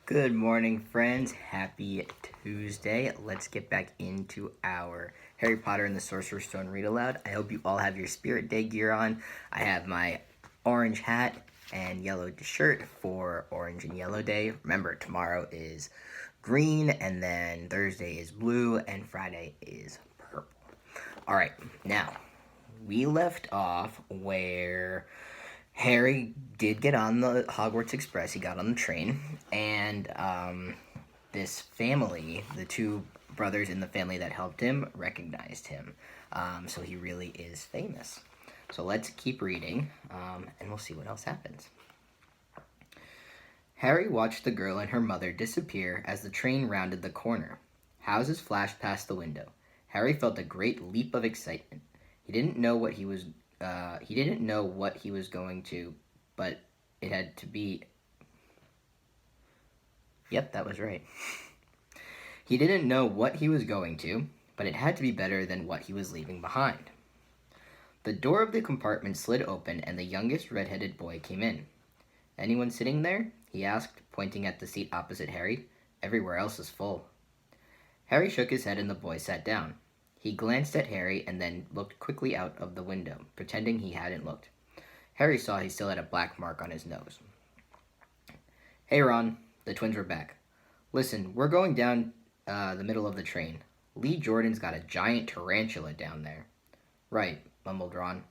Good morning, friends. Happy Tuesday. Let's get back into our Harry Potter and the Sorcerer's Stone read aloud. I hope you all have your Spirit Day gear on. I have my orange hat and yellow shirt for Orange and Yellow Day. Remember, tomorrow is green, and then Thursday is blue, and Friday is purple. All right, now we left off where Harry did get on the Hogwarts Express. He got on the train, and this family, the two brothers in the family that helped him, recognized him. So he really is famous. So let's keep reading, and we'll see what else happens. Harry watched the girl and her mother disappear as the train rounded the corner. Houses flashed past the window. Harry felt a great leap of excitement. He didn't know what he was going to, but it had to be. Yep, that was right. He didn't know what he was going to, but it had to be better than what he was leaving behind. The door of the compartment slid open and the youngest red-headed boy came in. "Anyone sitting there?" he asked, pointing at the seat opposite Harry. "Everywhere else is full." Harry shook his head and the boy sat down. He glanced at Harry and then looked quickly out of the window, pretending he hadn't looked. Harry saw he still had a black mark on his nose. "Hey, Ron." The twins were back. "Listen, we're going down the middle of the train. Lee Jordan's got a giant tarantula down there." "Right," mumbled Ron.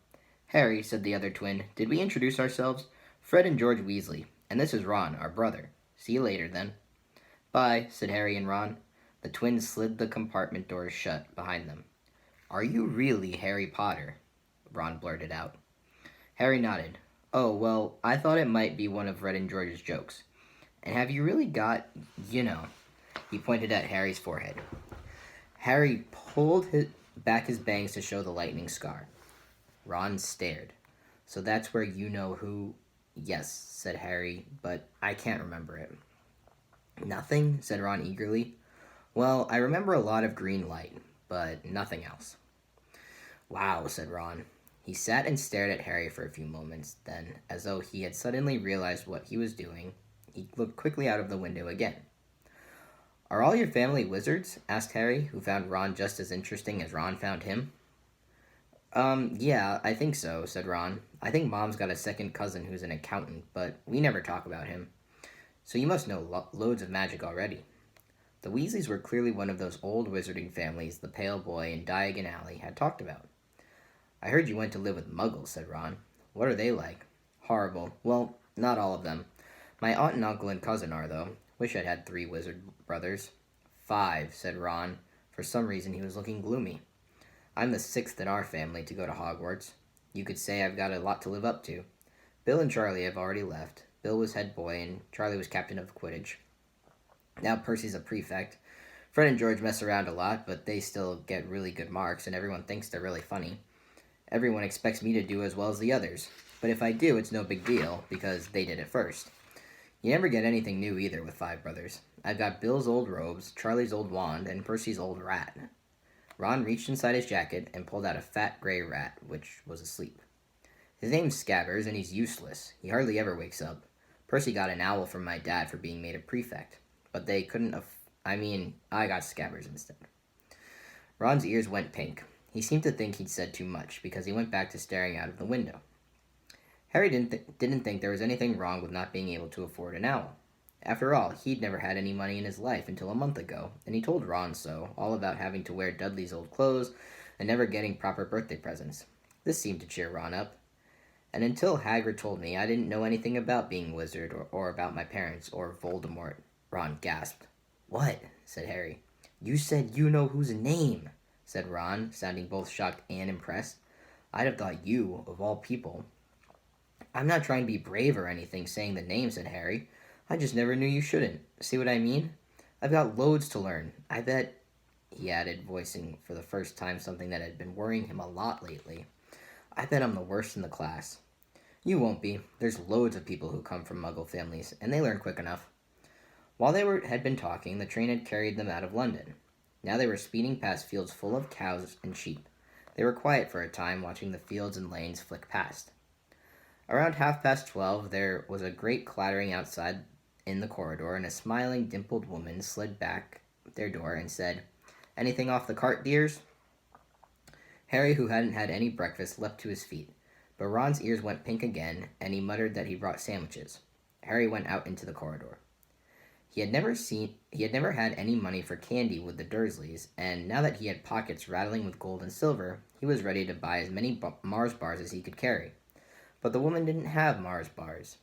"Harry," said the other twin, "did we introduce ourselves? Fred and George Weasley, and this is Ron, our brother. See you later, then." "Bye," said Harry and Ron. The twins slid the compartment doors shut behind them. "Are you really Harry Potter?" Ron blurted out. Harry nodded. "Oh, well, I thought it might be one of Fred and George's jokes. And have you really got, you know?" He pointed at Harry's forehead. Harry pulled back his bangs to show the lightning scar. Ron stared. "So that's where you know who—" "Yes," said Harry, "but I can't remember it." "Nothing?" said Ron eagerly. "Well, I remember a lot of green light, but nothing else." "Wow," said Ron. He sat and stared at Harry for a few moments, then, as though he had suddenly realized what he was doing, he looked quickly out of the window again. "Are all your family wizards?" asked Harry, who found Ron just as interesting as Ron found him. Yeah, I think so," said Ron. "I think Mom's got a second cousin who's an accountant, but we never talk about him. So you must know loads of magic already." The Weasleys were clearly one of those old wizarding families the pale boy in Diagon Alley had talked about. "I heard you went to live with Muggles," said Ron. "What are they like?" "Horrible. Well, not all of them. My aunt and uncle and cousin are, though. Wish I'd had 3 wizard brothers." "5," said Ron. For some reason he was looking gloomy. "I'm the 6th in our family to go to Hogwarts. You could say I've got a lot to live up to. Bill and Charlie have already left. Bill was head boy and Charlie was captain of Quidditch. Now Percy's a prefect. Fred and George mess around a lot, but they still get really good marks and everyone thinks they're really funny. Everyone expects me to do as well as the others. But if I do, it's no big deal, because they did it first. You never get anything new either with 5 brothers. I've got Bill's old robes, Charlie's old wand, and Percy's old rat." Ron reached inside his jacket and pulled out a fat gray rat, which was asleep. "His name's Scabbers, and he's useless. He hardly ever wakes up. Percy got an owl from my dad for being made a prefect. But they couldn't I got Scabbers instead." Ron's ears went pink. He seemed to think he'd said too much, because he went back to staring out of the window. Harry didn't think there was anything wrong with not being able to afford an owl. After all, he'd never had any money in his life until a month ago, and he told Ron so, all about having to wear Dudley's old clothes and never getting proper birthday presents. This seemed to cheer Ron up. "And until Hagrid told me, I didn't know anything about being a wizard or about my parents or Voldemort." Ron gasped. "What?" said Harry. "You said you know whose name," said Ron, sounding both shocked and impressed. "I'd have thought you, of all people." "I'm not trying to be brave or anything saying the name," said Harry. "I just never knew you shouldn't. See what I mean? I've got loads to learn. I bet," he added, voicing for the first time something that had been worrying him a lot lately, "I bet I'm the worst in the class." "You won't be. There's loads of people who come from Muggle families, and they learn quick enough." While they had been talking, the train had carried them out of London. Now they were speeding past fields full of cows and sheep. They were quiet for a time, watching the fields and lanes flick past. Around 12:30, there was a great clattering outside, in the corridor, and a smiling, dimpled woman slid back their door and said, "Anything off the cart, dears?" Harry, who hadn't had any breakfast, leapt to his feet. But Ron's ears went pink again, and he muttered that he brought sandwiches. Harry went out into the corridor. He had never had any money for candy with the Dursleys, and now that he had pockets rattling with gold and silver, he was ready to buy as many Mars bars as he could carry. But the woman didn't have Mars bars.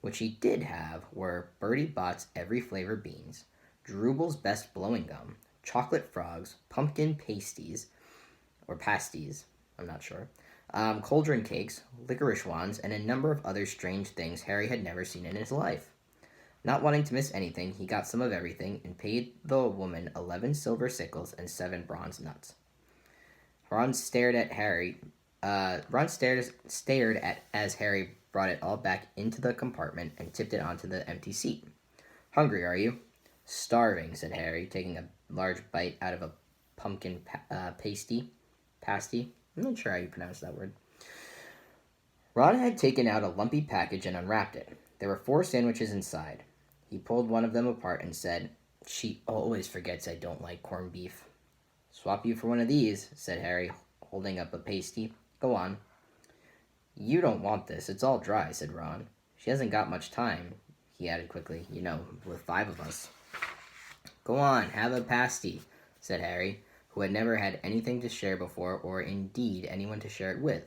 What she did have were Bertie Bott's every flavor beans, Drubel's best blowing gum, chocolate frogs, pumpkin pasties, or pasties, I'm not sure, cauldron cakes, licorice wands, and a number of other strange things Harry had never seen in his life. Not wanting to miss anything, he got some of everything and paid the woman 11 silver sickles and 7 bronze nuts. Ron stared at Harry. Ron stared at as Harry brought it all back into the compartment and tipped it onto the empty seat. "Hungry, are you?" "Starving," said Harry, taking a large bite out of a pumpkin pasty. I'm not sure how you pronounce that word. Ron had taken out a lumpy package and unwrapped it. There were 4 sandwiches inside. He pulled one of them apart and said, "She always forgets I don't like corned beef." "Swap you for one of these," said Harry, holding up a pasty. "Go on." "You don't want this. It's all dry," said Ron. "She hasn't got much time," he added quickly, with 5 of us. "Go on, have a pasty," said Harry, who had never had anything to share before, or indeed anyone to share it with.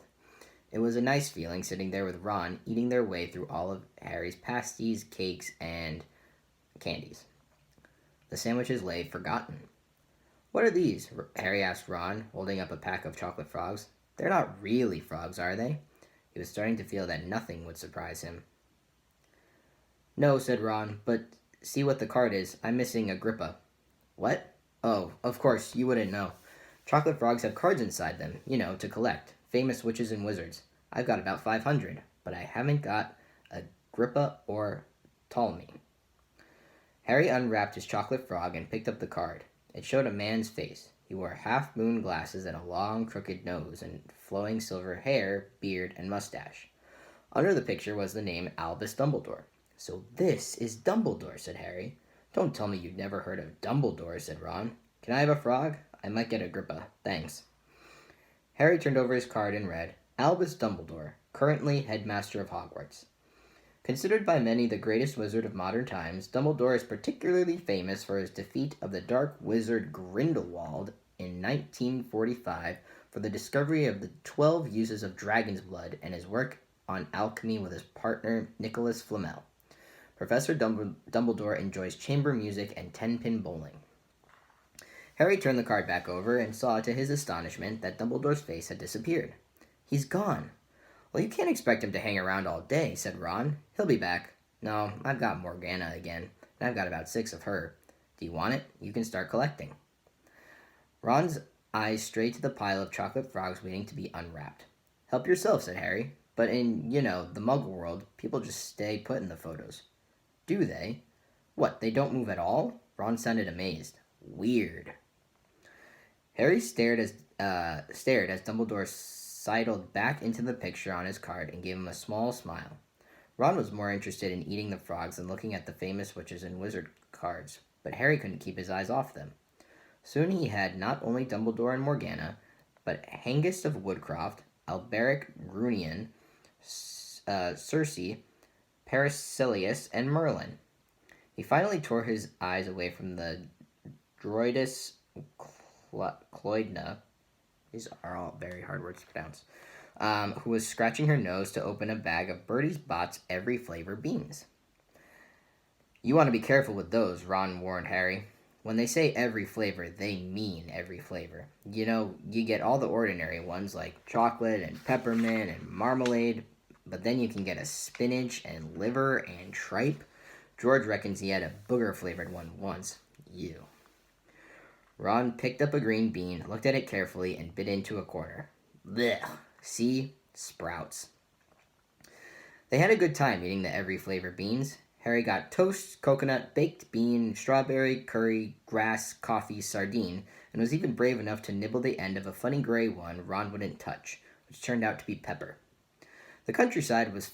It was a nice feeling sitting there with Ron, eating their way through all of Harry's pasties, cakes, and candies. The sandwiches lay forgotten. "What are these?" Harry asked Ron, holding up a pack of chocolate frogs. "They're not really frogs, are they?" He was starting to feel that nothing would surprise him. "No," said Ron, "but see what the card is. I'm missing Agrippa." "What?" "Oh, of course, you wouldn't know. Chocolate frogs have cards inside them, to collect. Famous witches and wizards. I've got about 500, but I haven't got Agrippa or Ptolemy." Harry unwrapped his chocolate frog and picked up the card. It showed a man's face. He wore half-moon glasses and a long, crooked nose, and flowing silver hair, beard, and mustache. Under the picture was the name Albus Dumbledore. "So this is Dumbledore," said Harry. "Don't tell me you've never heard of Dumbledore," said Ron. "Can I have a frog? I might get Agrippa. Thanks." Harry turned over his card and read, "Albus Dumbledore, currently headmaster of Hogwarts. Considered by many the greatest wizard of modern times, Dumbledore is particularly famous for his defeat of the dark wizard Grindelwald in 1945, for the discovery of the 12 uses of dragon's blood, and his work on alchemy with his partner Nicholas Flamel. Professor Dumbledore enjoys chamber music and 10-pin bowling." Harry turned the card back over and saw, to his astonishment, that Dumbledore's face had disappeared. "He's gone." "Well, you can't expect him to hang around all day," said Ron. "He'll be back. No, I've got Morgana again, and I've got about 6 of her. Do you want it? You can start collecting." Ron's eyes strayed to the pile of chocolate frogs waiting to be unwrapped. "Help yourself," said Harry. "But in, the Muggle world, people just stay put in the photos." "Do they? What, they don't move at all?" Ron sounded amazed. "Weird." Harry stared as Dumbledore sidled back into the picture on his card and gave him a small smile. Ron was more interested in eating the frogs than looking at the famous witches and wizard cards, but Harry couldn't keep his eyes off them. Soon he had not only Dumbledore and Morgana, but Hengist of Woodcroft, Alberic Grunion, Circe, Paracelsus, and Merlin. He finally tore his eyes away from the Droidus Cloydna, these are all very hard words to pronounce, who was scratching her nose to open a bag of Bertie Bott's every flavor beans. "You want to be careful with those," Ron warned Harry. "When they say every flavor, they mean every flavor. You get all the ordinary ones like chocolate and peppermint and marmalade, but then you can get a spinach and liver and tripe. George reckons he had a booger-flavored one once. Ew." Ron picked up a green bean, looked at it carefully, and bit into a corner. "Blech! See? Sprouts." They had a good time eating the every flavor beans. Harry got toast, coconut, baked bean, strawberry, curry, grass, coffee, sardine, and was even brave enough to nibble the end of a funny gray one Ron wouldn't touch, which turned out to be pepper. The countryside was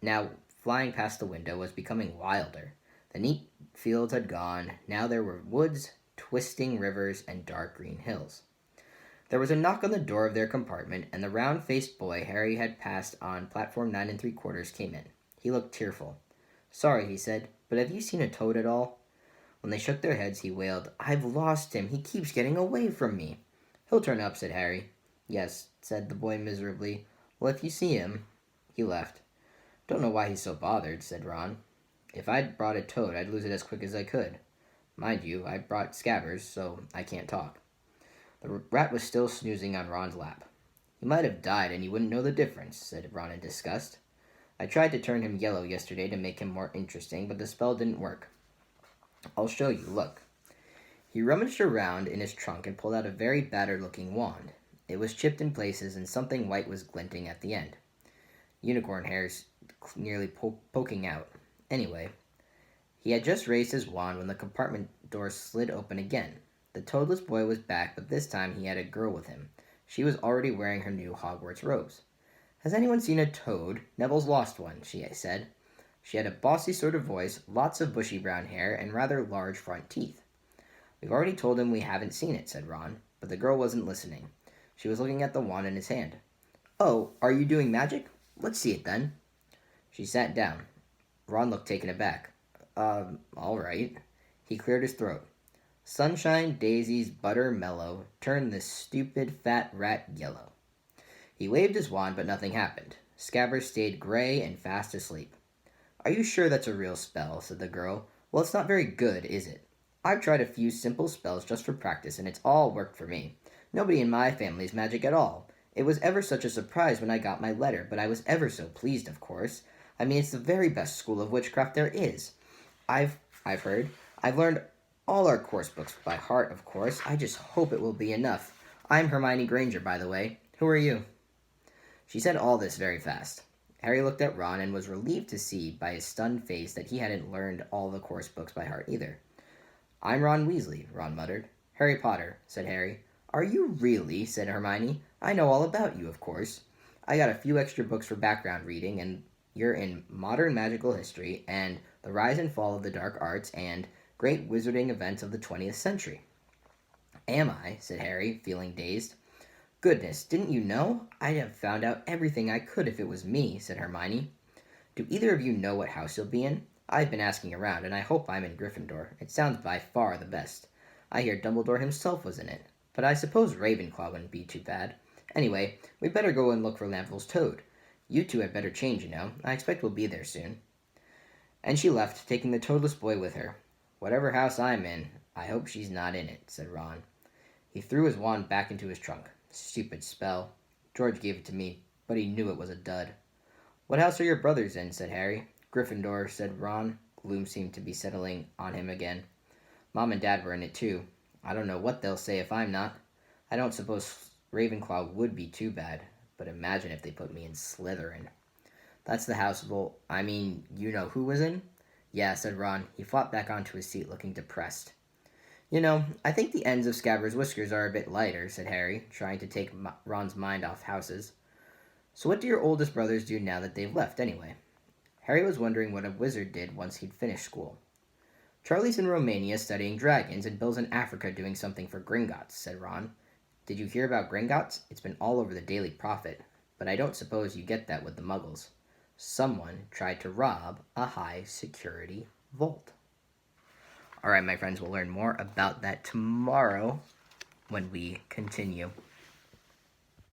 now flying past the window was becoming wilder. The neat fields had gone. Now there were woods, twisting rivers, and dark green hills. There was a knock on the door of their compartment, and the round-faced boy Harry had passed on platform 9 3/4 came in. He looked tearful. "Sorry," he said, "but have you seen a toad at all?" When they shook their heads, he wailed, "I've lost him. He keeps getting away from me." "He'll turn up," said Harry. "Yes," said the boy miserably. "Well, if you see him—" He left. "Don't know why he's so bothered," said Ron. "If I'd brought a toad, I'd lose it as quick as I could. Mind you, I brought Scabbers, so I can't talk." The rat was still snoozing on Ron's lap. "He might have died, and you wouldn't know the difference," said Ron in disgust. "I tried to turn him yellow yesterday to make him more interesting, but the spell didn't work. I'll show you, look." He rummaged around in his trunk and pulled out a very battered-looking wand. It was chipped in places, and something white was glinting at the end. Unicorn hairs nearly poking out. Anyway, he had just raised his wand when the compartment door slid open again. The toadless boy was back, but this time he had a girl with him. She was already wearing her new Hogwarts robes. "Has anyone seen a toad? Neville's lost one," she said. She had a bossy sort of voice, lots of bushy brown hair, and rather large front teeth. "We've already told him we haven't seen it," said Ron, but the girl wasn't listening. She was looking at the wand in his hand. "Oh, are you doing magic? Let's see it then." She sat down. Ron looked taken aback. All right." He cleared his throat. "Sunshine, daisies, butter, mellow, turn this stupid fat rat yellow." He waved his wand, but nothing happened. Scabbers stayed gray and fast asleep. "Are you sure that's a real spell?" said the girl. "Well, it's not very good, is it? I've tried a few simple spells just for practice, and it's all worked for me. Nobody in my family is magic at all. It was ever such a surprise when I got my letter, but I was ever so pleased, of course. I mean, it's the very best school of witchcraft there is. I've heard. I've learned all our course books by heart, of course. I just hope it will be enough. I'm Hermione Granger, by the way. Who are you?" She said all this very fast. Harry looked at Ron and was relieved to see by his stunned face that he hadn't learned all the course books by heart either. "I'm Ron Weasley," Ron muttered. "Harry Potter," said Harry. "Are you really?" said Hermione. "I know all about you, of course. I got a few extra books for background reading, and you're in Modern Magical History and The Rise and Fall of the Dark Arts and Great Wizarding Events of the 20th Century." "Am I?" said Harry, feeling dazed. "Goodness, didn't you know? I'd have found out everything I could if it was me," said Hermione. "Do either of you know what house you'll be in? I've been asking around, and I hope I'm in Gryffindor. It sounds by far the best. I hear Dumbledore himself was in it. But I suppose Ravenclaw wouldn't be too bad. Anyway, we'd better go and look for Neville's toad. You two had better change, you know. I expect we'll be there soon." And she left, taking the toadless boy with her. "Whatever house I'm in, I hope she's not in it," said Ron. He threw his wand back into his trunk. "Stupid spell. George gave it to me, but he knew it was a dud." "What house are your brothers in?" said Harry. "Gryffindor," said Ron. Gloom seemed to be settling on him again. "Mom and Dad were in it too. I don't know what they'll say if I'm not. I don't suppose Ravenclaw would be too bad, but imagine if they put me in Slytherin." "That's the house you know who was in?" "Yeah," said Ron. He flopped back onto his seat, looking depressed. "You know, I think the ends of Scabbers' whiskers are a bit lighter," said Harry, trying to take Ron's mind off houses. "So what do your oldest brothers do now that they've left, anyway?" Harry was wondering what a wizard did once he'd finished school. "Charlie's in Romania studying dragons, and Bill's in Africa doing something for Gringotts," said Ron. "Did you hear about Gringotts? It's been all over the Daily Prophet, but I don't suppose you get that with the Muggles. Someone tried to rob a high-security vault." All right, my friends, we'll learn more about that tomorrow when we continue.